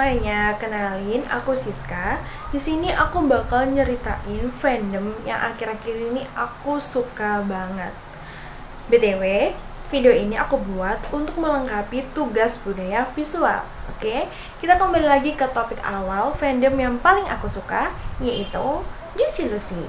semuanya, kenalin aku Siska. Di sini aku bakal nyeritain fandom yang akhir-akhir ini aku suka banget. BTW, video ini aku buat untuk melengkapi tugas budaya visual. Oke, kita kembali lagi ke topik awal fandom yang paling aku suka, yaitu Juicy Lucy.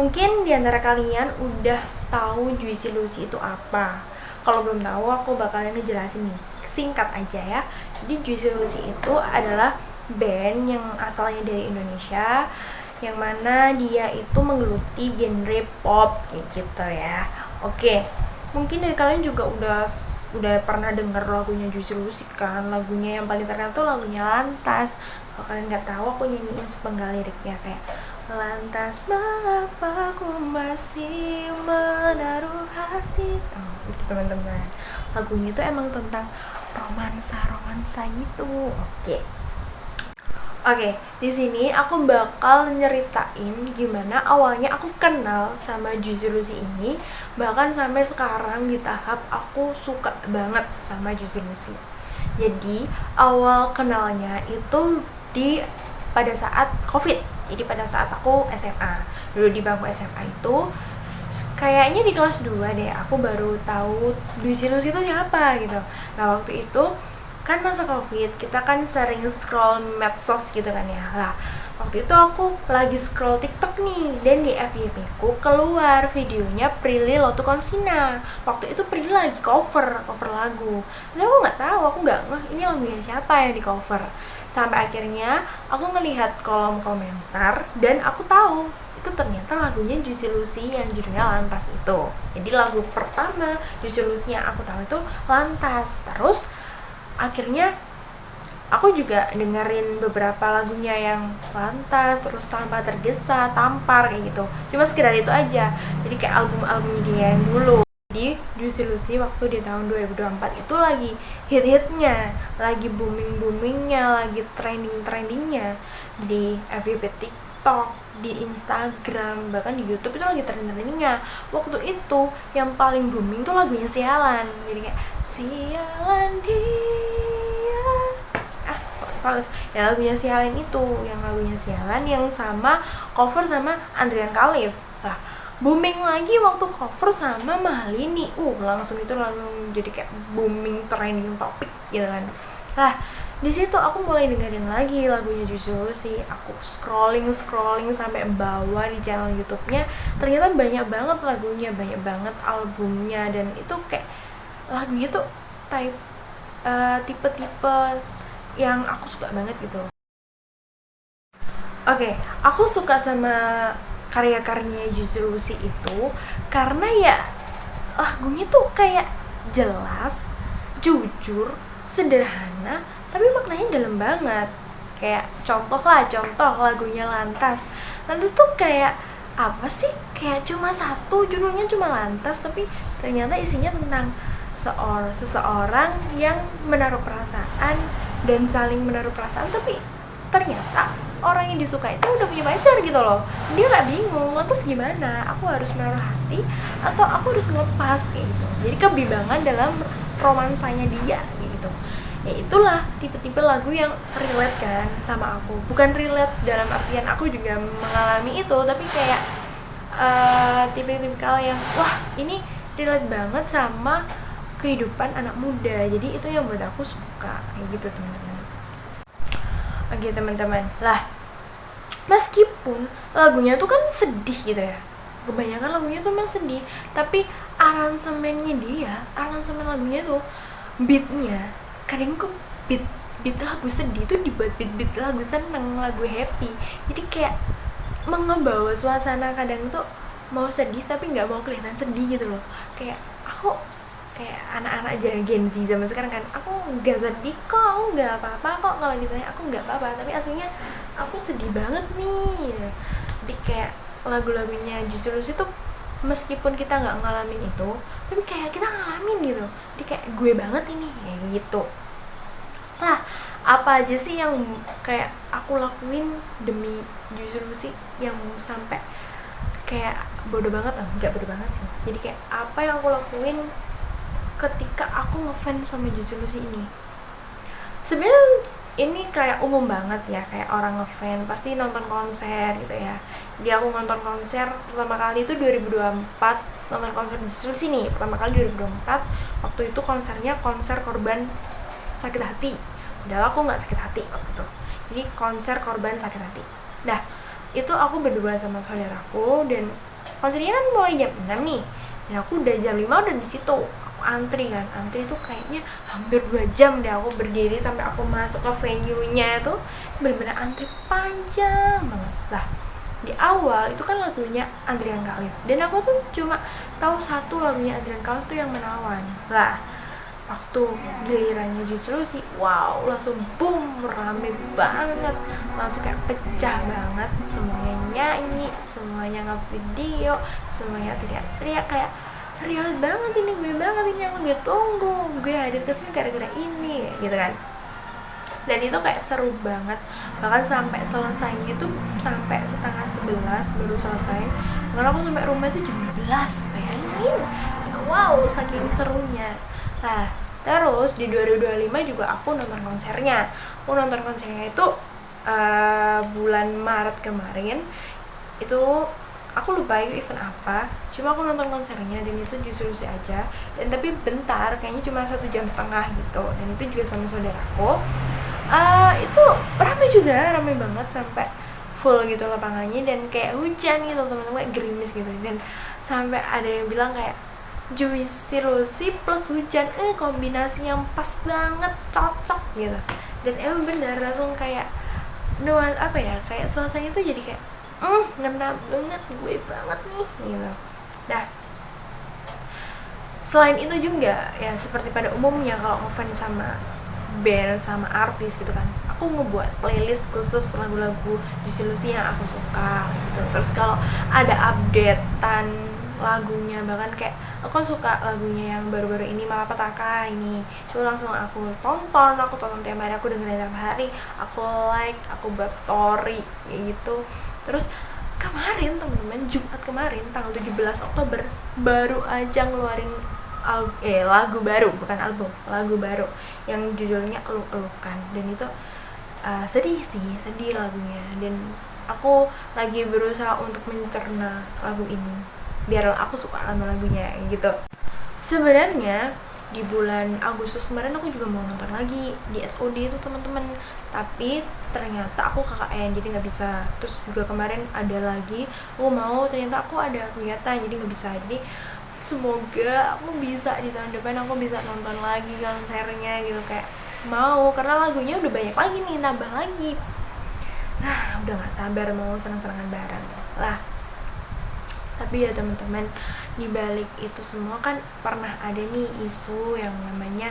Mungkin di antara kalian udah tahu Juicy Lucy itu apa. Kalau belum tahu, aku bakalan ngejelasin nih, singkat aja ya. Jadi Juicy Lucy itu adalah band yang asalnya dari Indonesia, yang mana dia itu menggeluti genre pop kayak gitu ya. Oke, mungkin dari kalian juga udah pernah dengar lagunya Juicy Lucy kan. Lagunya yang paling terkenal tuh lagunya Lantas. Kalau kalian nggak tahu, aku nyanyiin sepenggal liriknya kayak lantas mengapa aku masih menaruh hati. Itu teman-teman. Lagunya itu emang tentang romansa gitu. Oke, di sini aku bakal nyeritain gimana awalnya aku kenal sama Juicy Lucy ini, bahkan sampai sekarang di tahap aku suka banget sama Juicy Lucy. Jadi, awal kenalnya itu pada saat Covid. Jadi pada saat aku SMA. Dulu di bangku SMA itu kayaknya di kelas 2 deh aku baru tahu Juicy Lucy itu siapa gitu. Nah, waktu itu kan masa Covid, kita kan sering scroll medsos gitu kan ya. Lah, waktu itu aku lagi scroll TikTok nih, dan di FYP ku keluar videonya Prilly Latukonsina. Waktu itu Prilly lagi cover lagu. Tapi aku nggak tahu, aku nggak ngeh ini lagunya siapa yang di cover. Sampai akhirnya aku ngelihat kolom komentar dan aku tahu itu ternyata lagunya Juicy Lucy yang judulnya Lantas itu. Jadi lagu pertama Juicy Lucy yang aku tahu itu Lantas. Terus akhirnya aku juga dengerin beberapa lagunya yang Lantas, terus Tanpa Tergesa, Tampar kayak gitu. Cuma sekedar itu aja. Jadi kayak album-albumnya dia yang dulu. Jadi Juicy Lucy waktu di tahun 2024 itu lagi hit-hitnya, lagi booming-boomingnya, lagi trending-trendingnya di FYP TikTok, di Instagram, bahkan di YouTube itu lagi trending-trendingnya. Waktu itu yang paling booming tuh lagunya Sialan. Jadi kayak Sialan dia, fals. Ya lagunya Sialan itu, yang lagunya Sialan yang sama cover sama Andrian Khalif. Lah, booming lagi waktu cover sama Mahalini. Langsung jadi kayak booming trending topik gitu kan. Lah, di situ aku mulai dengerin lagi lagunya Juicy Lucy. Aku scrolling sampai bawah di channel YouTube-nya. Ternyata banyak banget lagunya, banyak banget albumnya, dan itu kayak lagunya tuh tipe-tipe yang aku suka banget gitu. Oke, aku suka sama karya-karyanya Juicy Lucy itu karena ya lagunya tuh kayak jelas, jujur, sederhana, tapi maknanya dalam banget. Kayak contoh lagunya Lantas tuh kayak apa sih, kayak cuma satu, judulnya cuma Lantas, tapi ternyata isinya tentang seseorang yang menaruh perasaan dan saling menaruh perasaan, tapi ternyata orang yang disuka itu udah punya pacar gitu loh. Dia gak bingung, terus gimana, aku harus menaruh hati atau aku harus ngelepas kayak gitu. Jadi kebimbangan dalam romansanya dia gitu. Ya itulah tipe-tipe lagu yang relate kan sama aku. Bukan relate dalam artian aku juga mengalami itu, tapi kayak tipe-tipikal yang wah ini relate banget sama kehidupan anak muda. Jadi itu yang buat aku suka kayak gitu teman-teman. Oke teman-teman, lah meskipun lagunya tuh kan sedih gitu ya, kebanyakan lagunya tuh memang sedih, tapi aransemen lagunya tuh beatnya kadang kok beat lagu sedih tuh dibuat beat lagu seneng, lagu happy. Jadi kayak mengebawa suasana, kadang tuh mau sedih tapi nggak mau kelihatan sedih gitu loh. Kayak aku kayak anak-anak Gen Z zaman sekarang kan, aku nggak sedih kok, aku nggak apa-apa kok, kalau ditanya aku nggak apa-apa, tapi aslinya aku sedih banget nih. Jadi kayak lagu-lagunya Juicy Lucy tuh meskipun kita nggak ngalamin itu, tapi kayak kita ngalamin gitu. Jadi kayak gue banget ini kayak gitu. Lah, apa aja sih yang kayak aku lakuin demi Juicy Lucy yang sampai kayak bodoh banget? Nggak bodoh banget sih, jadi kayak apa yang aku lakuin ketika aku ngefans sama Juicy Lucy ini. Sebenarnya ini kayak umum banget ya, kayak orang ngefans pasti nonton konser gitu ya. Dia aku nonton konser pertama kali itu 2024, nonton konser justru sini pertama kali 2024. Waktu itu konsernya konser korban sakit hati, padahal aku nggak sakit hati waktu itu. Jadi konser korban sakit hati. Nah itu aku berdua sama saudaraku, dan konsernya kan mulai jam 6 nih, dan aku udah jam 5 udah di situ. Antri tuh kayaknya hampir 2 jam deh aku berdiri sampai aku masuk ke venue-nya. Itu bener-bener antri panjang banget lah. Di awal itu kan lagunya Andrian Khalif, dan aku tuh cuma tahu satu lagunya Andrian Khalif tuh yang Menawan lah. Waktu gilirannya justru sih wow, langsung boom, rame banget, langsung kayak pecah banget, semuanya nyanyi, semuanya nge-video, semuanya teriak-teriak kayak real banget ini, gue banget ini yang gue tunggu, gue hadir kesini gara-gara ini gitu kan. Dan itu kayak seru banget, bahkan sampai selesainya itu sampai setengah 11 baru selesai, karena aku sampai rumah itu jam 12, bayangin. Wow, saking serunya. Nah terus di 2025 juga aku nonton konsernya. Itu bulan Maret kemarin. Itu aku lupa itu event apa, cuma aku nonton konsernya dan itu justru aja, dan tapi bentar, kayaknya cuma 1,5 jam gitu, dan itu juga sama saudaraku. Itu rame banget sampai full gitu lapangannya, dan kayak hujan gitu teman-teman, gerimis gitu, dan sampai ada yang bilang kayak Juicy Lucy plus hujan, kombinasi yang pas banget, cocok gitu. Dan emang bener, langsung kayak nuan apa ya, kayak suasananya tuh jadi kayak ngena banget, gue banget nih gitu. Nah selain itu juga ya, seperti pada umumnya kalau ngefans sama band sama artis gitu kan, aku ngebuat playlist khusus lagu-lagu Juicy Lucy yang aku suka gitu. Terus kalau ada updatean lagunya, bahkan kayak aku suka lagunya yang baru-baru ini Malapetaka ini, itu langsung aku tonton tiap hari, aku dengerin tiap hari, aku like, aku buat story kayak gitu. Terus kemarin temen-temen, Jumat kemarin tanggal 17 Oktober baru aja ngeluarin lagu baru, bukan album, lagu baru yang judulnya Eluk-elukan, dan itu sedih lagunya, dan aku lagi berusaha untuk mencerna lagu ini biar aku suka sama lagunya gitu. Sebenarnya di bulan Agustus kemarin aku juga mau nonton lagi di SOD itu teman-teman, tapi ternyata aku KKN jadi nggak bisa. Terus juga kemarin ada lagi aku mau, ternyata aku ada kegiatan jadi nggak bisa. Jadi semoga aku bisa di tahun depan aku bisa nonton lagi konsernya gitu, kayak mau, karena lagunya udah banyak lagi nih, nambah lagi. Udah nggak sabar mau senang-senangan bareng lah. Tapi ya teman-teman, di balik itu semua kan pernah ada nih isu yang namanya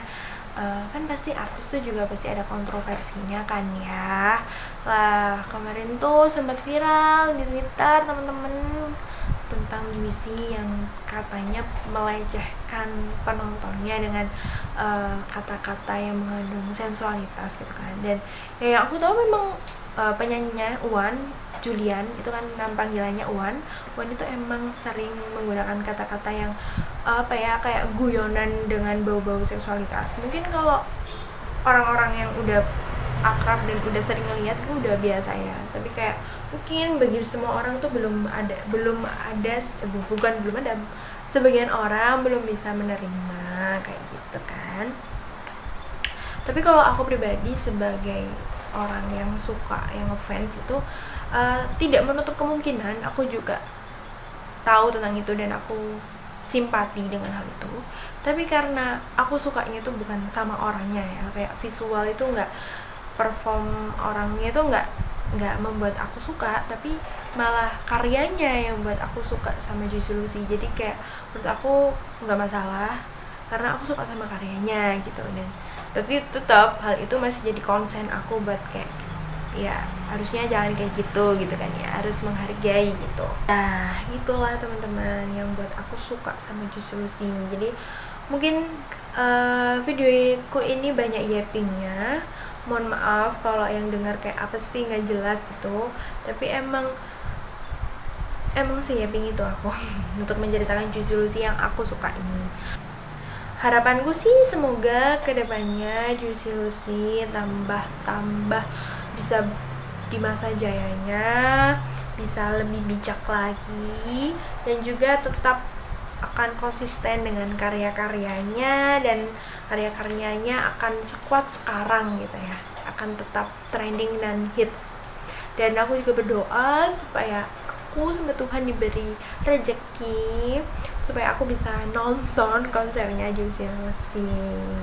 kan pasti artis tuh juga pasti ada kontroversinya kan ya. Lah kemarin tuh sempat viral di Twitter teman-teman tentang Juicy yang katanya melecehkan penontonnya dengan kata-kata yang mengandung sensualitas gitu kan. Dan ya yang aku tahu memang penyanyinya Julian itu kan nama panggilannya Wan itu emang sering menggunakan kata-kata yang apa ya, kayak guyonan dengan bau-bau seksualitas. Mungkin kalau orang-orang yang udah akrab dan udah sering ngeliat itu udah biasa ya, tapi kayak mungkin bagi semua orang tuh belum ada sebagian orang belum bisa menerima kayak gitu kan. Tapi kalau aku pribadi sebagai orang yang suka, yang ngefans itu tidak menutup kemungkinan aku juga tahu tentang itu dan aku simpati dengan hal itu. Tapi karena aku sukanya itu bukan sama orangnya ya, kayak visual itu nggak, perform orangnya itu nggak membuat aku suka, tapi malah karyanya yang buat aku suka sama Juicy Lucy. Jadi kayak menurut aku nggak masalah karena aku suka sama karyanya gitu. Dan tapi tetap hal itu masih jadi konsen aku buat kayak ya harusnya jangan kayak gitu kan ya, harus menghargai gitu. Nah gitulah teman-teman yang buat aku suka sama Juicy Lucy. Jadi mungkin videoku ini banyak yappingnya, mohon maaf kalau yang dengar kayak apa sih nggak jelas gitu, tapi emang sih yapping itu aku untuk menceritakan Juicy Lucy yang aku suka ini. harapanku sih semoga kedepannya Juicy Lucy tambah bisa di masa jayanya bisa lebih bijak lagi, dan juga tetap akan konsisten dengan karya-karyanya, dan karya-karyanya akan sekuat sekarang gitu ya, akan tetap trending dan hits. Dan aku juga berdoa supaya aku sama Tuhan diberi rezeki supaya aku bisa nonton konsernya Juicy Lucy.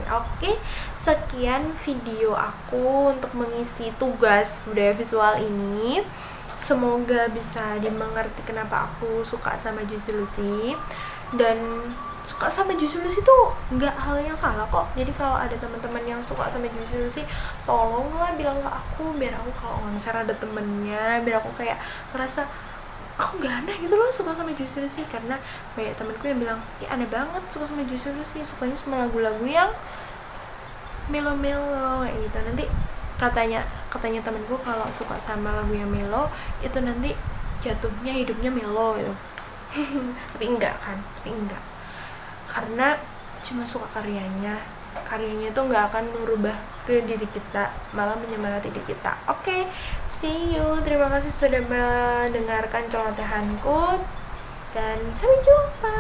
Oke, sekian video aku untuk mengisi tugas budaya visual ini. Semoga bisa dimengerti kenapa aku suka sama Juicy Lucy, dan suka sama Juicy Lucy tuh nggak hal yang salah kok. Jadi kalau ada teman-teman yang suka sama Juicy Lucy, tolonglah bilang ke aku biar aku kalau konser ada temennya, biar aku kayak ngerasa aku gak aneh gitu loh suka sama Juicy Lucy. Karena banyak temenku yang bilang, ya aneh banget suka sama Juicy Lucy, sukanya sama lagu-lagu yang melo-melo kayak gitu. Nanti katanya temenku kalau suka sama lagu yang melo itu nanti jatuhnya hidupnya melo gitu. Tapi enggak, karena cuma suka karyanya itu nggak akan merubah ke diri kita, malah menyemangati diri kita. Oke, see you, terima kasih sudah mendengarkan celotehanku dan sampai jumpa.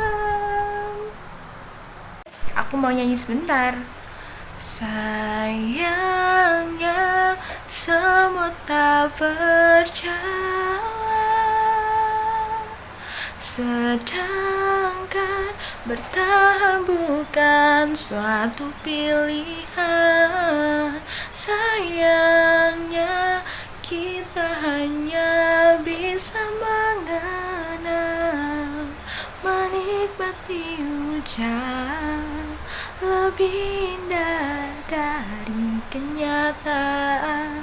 Aku mau nyanyi sebentar. Sayangnya semua tak berjalan, sedangkan bertahan bukan suatu pilihan. Sayangnya kita hanya bisa mengenang, menikmati hujan lebih indah dari kenyataan.